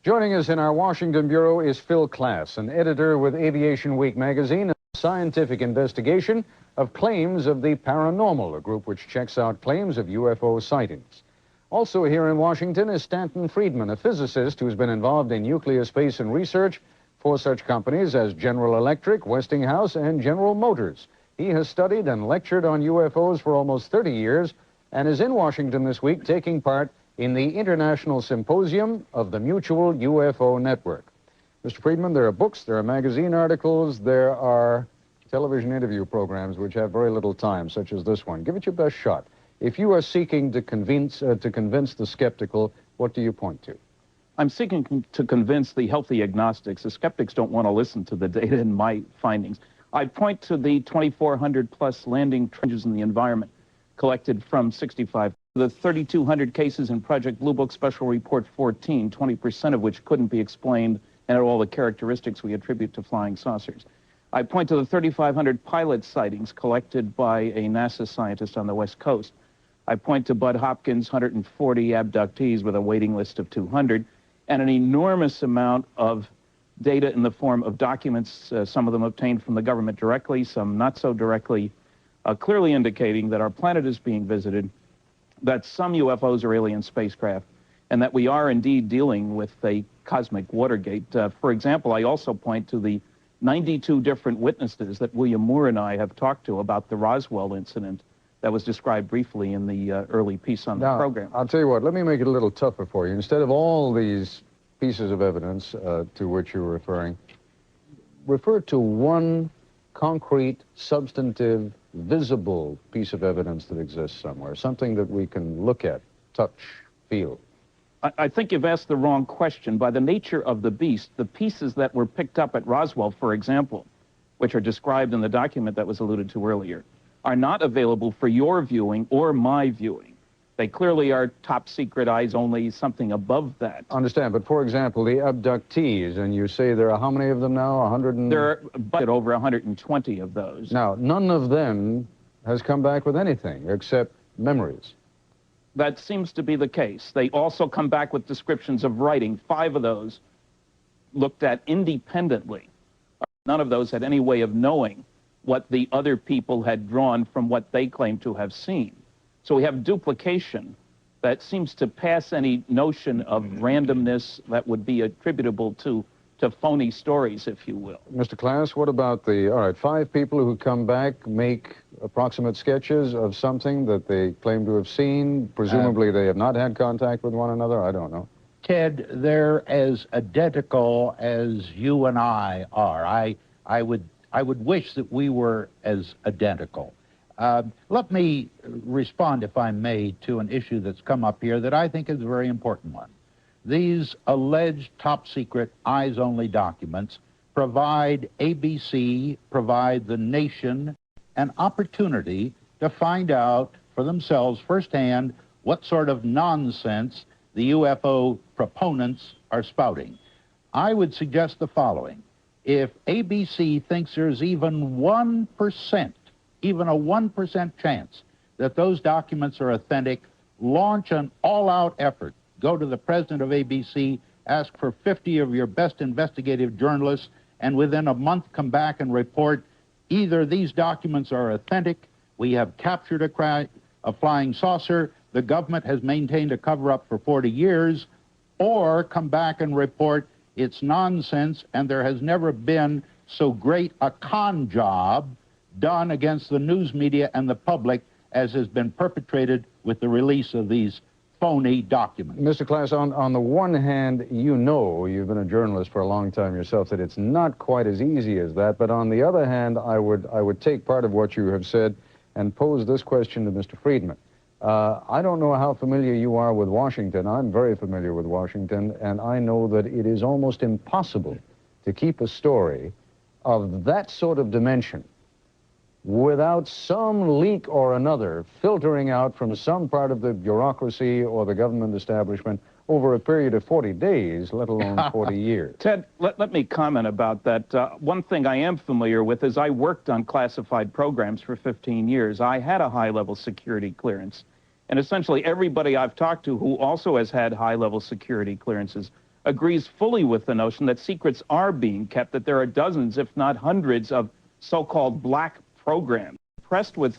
Joining us in our Washington bureau is Phil Klass, an editor with Aviation Week magazine, a scientific investigation of claims of the paranormal, a group which checks out claims of UFO sightings. Also here in Washington is Stanton Friedman, a physicist who's been involved in nuclear space and research for such companies as General Electric, Westinghouse, and General Motors. He has studied and lectured on UFOs for almost 30 years and is in Washington this week taking part in the International Symposium of the Mutual UFO Network. Mr. Friedman, there are books, there are magazine articles, there are television interview programs which have very little time, such as this one. Give it your best shot. If you are seeking to convince the skeptical, what do you point to? I'm seeking to convince the healthy agnostics. The skeptics don't want to listen to the data and my findings. I point to the 2,400 plus landing trenches in the environment collected from 65. The 3,200 cases in Project Blue Book Special Report 14, 20% of which couldn't be explained and are all the characteristics we attribute to flying saucers. I point to the 3,500 pilot sightings collected by a NASA scientist on the West Coast. I point to Bud Hopkins' 140 abductees with a waiting list of 200, and an enormous amount of data in the form of documents, some of them obtained from the government directly, some not so directly, clearly indicating that our planet is being visited, that some UFOs are alien spacecraft, and that we are indeed dealing with a cosmic Watergate. For example, I also point to the 92 different witnesses that William Moore and I have talked to about the Roswell incident that was described briefly in the early piece on the program. I'll tell you what, let me make it a little tougher for you. Instead of all these pieces of evidence to which you're referring, refer to one concrete, substantive, visible piece of evidence that exists somewhere, something that we can look at, touch, feel. I think you've asked the wrong question. By the nature of the beast, the pieces that were picked up at Roswell, for example, which are described in the document that was alluded to earlier, are not available for your viewing or my viewing. They clearly are top secret, eyes only, something above that. Understand, but for example, the abductees, and you say there are how many of them now? 100 and... There are over 120 of those. Now, none of them has come back with anything except memories. That seems to be the case. They also come back with descriptions of writing. 5 of those looked at independently. None of those had any way of knowing what the other people had drawn from what they claimed to have seen. So we have duplication that seems to pass any notion of randomness that would be attributable to phony stories, if you will. Mr. Klass, what about the, all right, 5 people who come back make approximate sketches of something that they claim to have seen? Presumably they have not had contact with one another? I don't know. Ted, they're as identical as you and I are. I would wish that we were as identical. Let me respond, if I may, to an issue that's come up here that I think is a very important one. These alleged top-secret, eyes-only documents provide ABC, provide the nation, an opportunity to find out for themselves firsthand what sort of nonsense the UFO proponents are spouting. I would suggest the following. If ABC thinks there's even 1%, even a 1% chance that those documents are authentic, launch an all-out effort. Go to the president of ABC, ask for 50 of your best investigative journalists, and within a month come back and report either these documents are authentic, we have captured a flying saucer, the government has maintained a cover-up for 40 years, or come back and report it's nonsense and there has never been so great a con job done against the news media and the public as has been perpetrated with the release of these phony documents. Mr. Klass, on the one hand, you know, you've been a journalist for a long time yourself, that it's not quite as easy as that, but on the other hand, I would take part of what you have said and pose this question to Mr. Friedman. I don't know how familiar you are with Washington. I'm very familiar with Washington, and I know that it is almost impossible to keep a story of that sort of dimension without some leak or another filtering out from some part of the bureaucracy or the government establishment over a period of 40 days, let alone 40 years. Ted, let me comment about that. One thing I am familiar with is I worked on classified programs for 15 years. I had a high-level security clearance. And essentially everybody I've talked to who also has had high-level security clearances agrees fully with the notion that secrets are being kept, that there are dozens, if not hundreds, of so-called black programs. Impressed with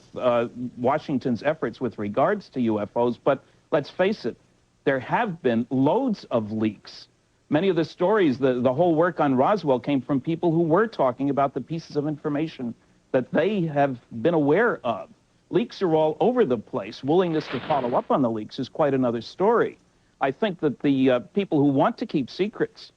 Washington's efforts with regards to UFOs, but let's face it, there have been loads of leaks. Many of the stories, the whole work on Roswell came from people who were talking about the pieces of information that they have been aware of. Leaks are all over the place. Willingness to follow up on the leaks is quite another story. I think that the people who want to keep secrets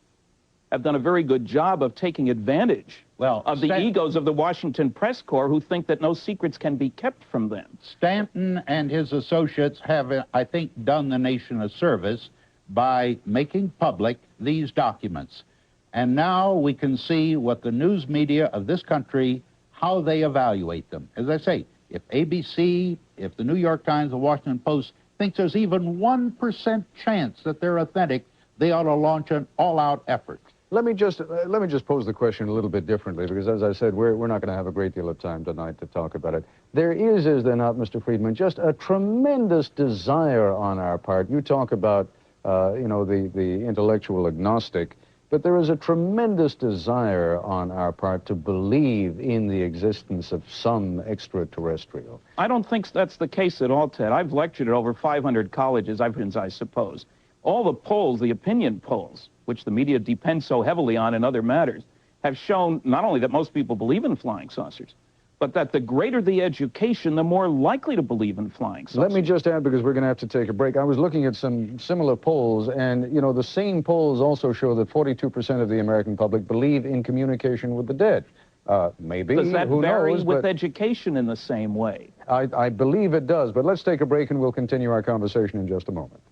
have done a very good job of taking advantage of the egos of the Washington press corps, who think that no secrets can be kept from them. Stanton and his associates have, I think, done the nation a service by making public these documents. And now we can see what the news media of this country, how they evaluate them. As I say, if ABC, if the New York Times, the Washington Post thinks there's even 1% chance that they're authentic, they ought to launch an all-out effort. Let me just pose the question a little bit differently, because as I said, we're not going to have a great deal of time tonight to talk about it. There is there not, Mr. Friedman, just a tremendous desire on our part. You talk about, you know, the intellectual agnostic, but there is a tremendous desire on our part to believe in the existence of some extraterrestrial. I don't think that's the case at all, Ted. I've lectured at over 500 colleges, I suppose. All the polls, the opinion polls, which the media depends so heavily on in other matters, have shown not only that most people believe in flying saucers, but that the greater the education, the more likely to believe in flying saucers. Let me just add, because we're going to have to take a break. I was looking at some similar polls, and, you know, the same polls also show that 42% of the American public believe in communication with the dead. Maybe, does that who vary knows, with but education in the same way? I believe it does, but let's take a break and we'll continue our conversation in just a moment.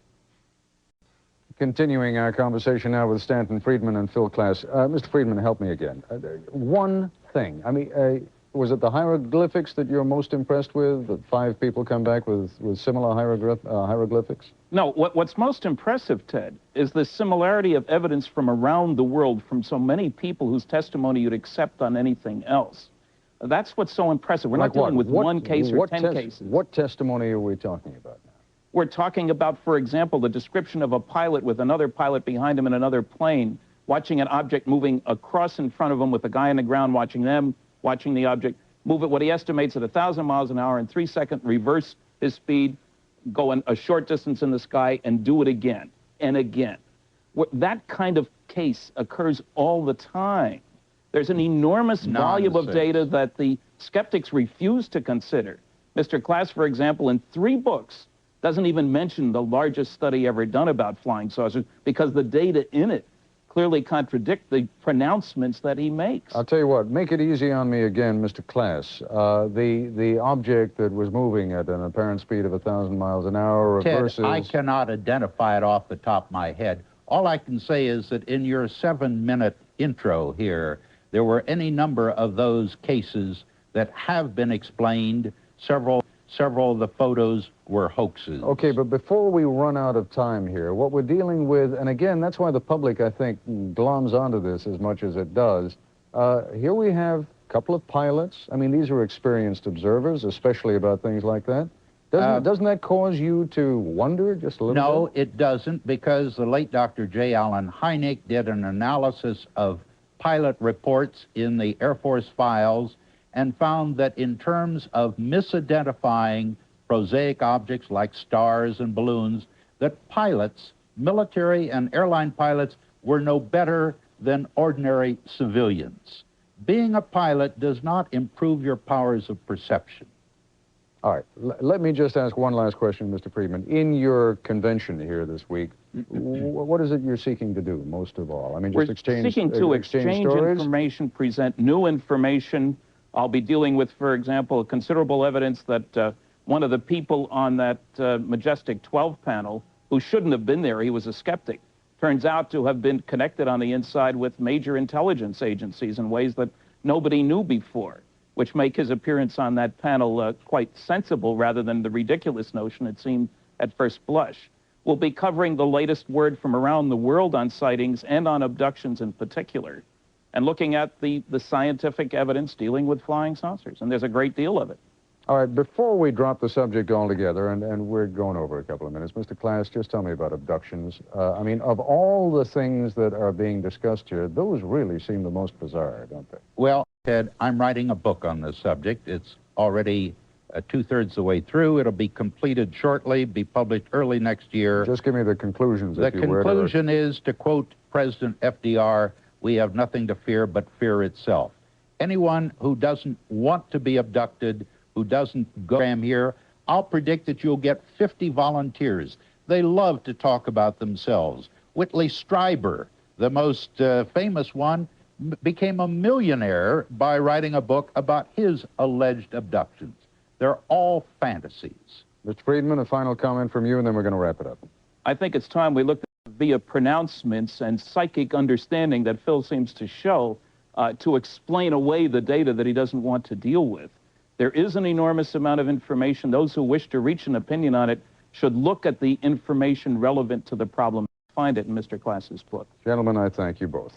Continuing our conversation now with Stanton Friedman and Phil Klass. Mr. Friedman, help me again. One thing, I mean, was it the hieroglyphics that you're most impressed with? That 5 people come back with similar hieroglyphics? No, what's most impressive, Ted, is the similarity of evidence from around the world from so many people whose testimony you'd accept on anything else. That's what's so impressive. We're not dealing with one case or 10 cases. What testimony are we talking about now? We're talking about, for example, the description of a pilot with another pilot behind him in another plane, watching an object moving across in front of him with a guy on the ground watching them, watching the object move at what he estimates at 1,000 miles an hour in 3 seconds, reverse his speed, go a short distance in the sky, and do it again and again. That kind of case occurs all the time. There's an enormous volume of data that the skeptics refuse to consider. Mr. Klass, for example, in 3 books, doesn't even mention the largest study ever done about flying saucers because the data in it clearly contradict the pronouncements that he makes. I'll tell you what, make it easy on me again, Mr. Klass. The object that was moving at an apparent speed of 1,000 miles an hour versus... Ted, I cannot identify it off the top of my head. All I can say is that in your 7-minute intro here, there were any number of those cases that have been explained. Several of the photos were hoaxes. Okay, but before we run out of time here, what we're dealing with, and again, that's why the public, I think, gloms onto this as much as it does. Here we have a couple of pilots. I mean, these are experienced observers, especially about things like that. Doesn't that cause you to wonder just a little bit? No, it doesn't, because the late Dr. J. Allen Hynek did an analysis of pilot reports in the Air Force files and found that in terms of misidentifying prosaic objects like stars and balloons, that pilots, military and airline pilots, were no better than ordinary civilians. Being a pilot does not improve your powers of perception. All right, let me just ask one last question, Mr. Friedman. In your convention here this week, what is it you're seeking to do most of all? I mean, just We're seeking to exchange stories? information, present new information. I'll be dealing with, for example, considerable evidence that one of the people on that Majestic 12 panel, who shouldn't have been there, he was a skeptic, turns out to have been connected on the inside with major intelligence agencies in ways that nobody knew before, which make his appearance on that panel quite sensible rather than the ridiculous notion it seemed at first blush. We'll be covering the latest word from around the world on sightings and on abductions in particular, and looking at the scientific evidence dealing with flying saucers, and there's a great deal of it. All right, before we drop the subject altogether, and we're going over a couple of minutes, Mr. Klass, just tell me about abductions. I mean, of all the things that are being discussed here, those really seem the most bizarre, don't they? Well, Ted, I'm writing a book on this subject. It's already two-thirds the way through. It'll be completed shortly, be published early next year. Just give me the conclusions, The if you would. conclusion is, to quote President FDR, we have nothing to fear but fear itself. Anyone who doesn't want to be abducted, who doesn't go here, I'll predict that you'll get 50 volunteers. They love to talk about themselves. Whitley Strieber, the most famous one, became a millionaire by writing a book about his alleged abductions. They're all fantasies. Mr. Friedman, a final comment from you, and then we're going to wrap it up. I think it's time we looked at via pronouncements and psychic understanding that Phil seems to show to explain away the data that he doesn't want to deal with. There is an enormous amount of information. Those who wish to reach an opinion on it should look at the information relevant to the problem and find it in Mr. Klass's book. Gentlemen, I thank you both.